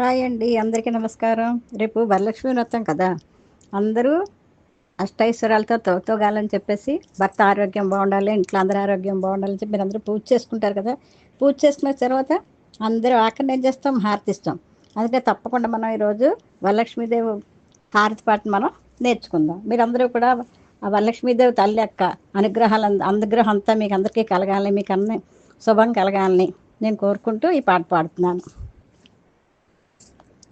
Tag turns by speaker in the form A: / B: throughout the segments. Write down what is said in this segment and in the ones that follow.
A: Hi అండి, అందరికీ నమస్కారం. రేపు వరలక్ష్మి వ్రతం కదా. అందరూ అష్టైశ్వర్యాలతో తోగాలని చెప్పేసి భర్త ఆరోగ్యం బాగుండాలి, ఇంట్లో అందరి ఆరోగ్యం బాగుండాలని చెప్పి మీరు అందరూ పూజ చేసుకుంటారు కదా. పూజ చేసుకున్న తర్వాత అందరూ ఆఖరిని ఏం చేస్తాం, హారతిస్తాం. అందుకే తప్పకుండా మనం ఈరోజు వరలక్ష్మీదేవి హారతి పాటను మనం నేర్చుకుందాం. మీరందరూ కూడా ఆ వరలక్ష్మీదేవి తల్లి యొక్క అనుగ్రహం అంతా మీకు అందరికీ కలగాలని, మీకు అన్ని శుభం కలగాలని నేను కోరుకుంటూ ఈ పాట పాడుతున్నాను.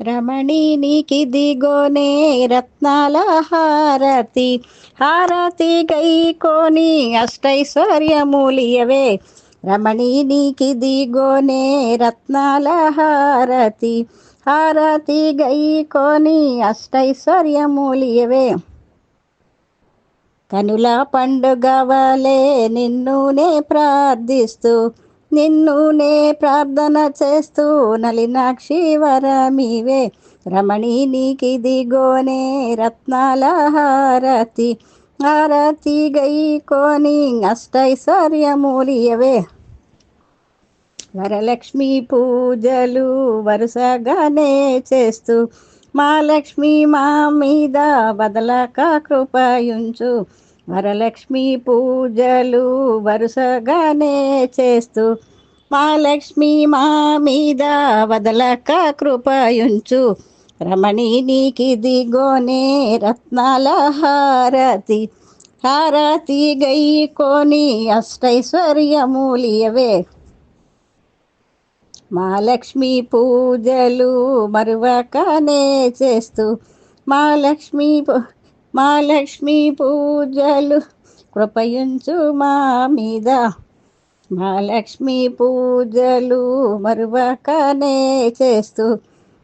A: రమణి నీకిదిగోనే రత్నాల హారతి, హారతి గైకోని అష్టైశ్వర్యమూలియవే. రమణి నీకిదిగోనే రత్నాల హారతి, హారతి గైకోని అష్టైశ్వర్యమూలియవే. కనుల పండుగవలే నిన్నునే ప్రార్థిస్తూ, నిన్నునే ప్రార్థన చేస్తూ నలినాక్షి వరమివే. రమణి నీకిదిగోనే రత్నాల హారతి, హారతి గైకోని అష్టైశ్వర్యమూలియవే. వరలక్ష్మి పూజలు వరుసగానే చేస్తూ, మా లక్ష్మి మా మీద బదలక కృపయుంచు. వరలక్ష్మి పూజలు వరుసగానే చేస్తూ, మా లక్ష్మి మా మీద వదలక కృపయుంచు. రమణి నీకిదిగోనే రత్నాల హారతి, హారతి గైకోని అష్టైశ్వర్యమూలియవే. మా లక్ష్మి పూజలు మరువకనే చేస్తూ, మా లక్ష్మి పూజలు కృపయుంచు మా మీద. మా లక్ష్మి పూజలు మరువకనే చేస్తూ,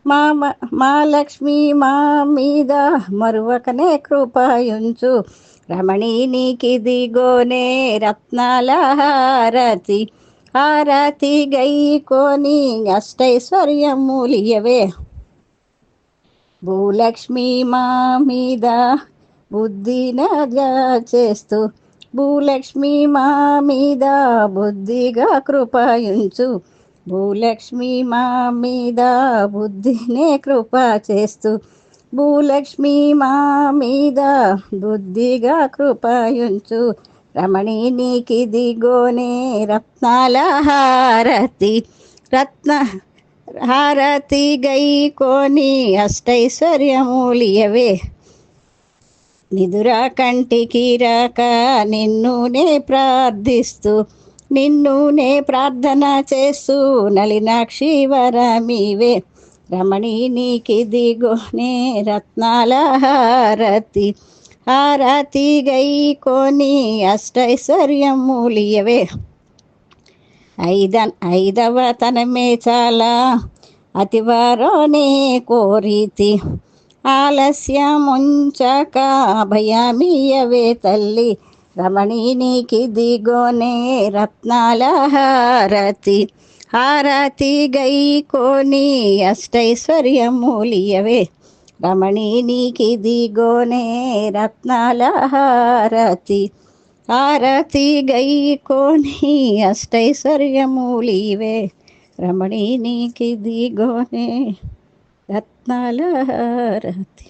A: మా లక్ష్మి మా మీద మరువకనే కృపయుంచు. రమణి నీకిదిగోనే రత్నాల హారతి, హారతి గైకోని అష్టైశ్వర్యమూలియవే. భూలక్ష్మి మా మీద బుద్ధిగా చేస్తూ, భూలక్ష్మి మా మీద బుద్ధిగా కృపయుంచు. భూలక్ష్మి మా మీద బుద్ధినే కృప చేస్తూ, భూలక్ష్మి మా మీద బుద్ధిగా కృపయుంచు. రమణి నీకిదిగోనే రత్నాల హారతి, హారతి గైకోని అష్టైశ్వర్యమూలియవే. నిదుర కంటికి రాక నిన్నునే ప్రార్థిస్తూ, నిన్నునే ప్రార్థన చేస్తూ నలినాక్షి వరమివే. రమణి నీకిదిగోనే రత్నాల హారతి, హారతి గైకోని అష్టైశ్వర్యమూలియవే. ఐదవ తనమే చాలా అతివారోనే కోరితి, ఆలస్యముంచక భయమియవే తల్లి. రమణి నీకిదిగోనే రత్నాల హారతి, హారతి గైకోని అష్టైశ్వర్యమూలియవే. రమణి నీకిదిగోనే రత్నాల హారతి, హారతి గైకోని అష్టైశ్వర్యమూలివే. రమణి నీకిదిగోనే రత్నాల హారతి.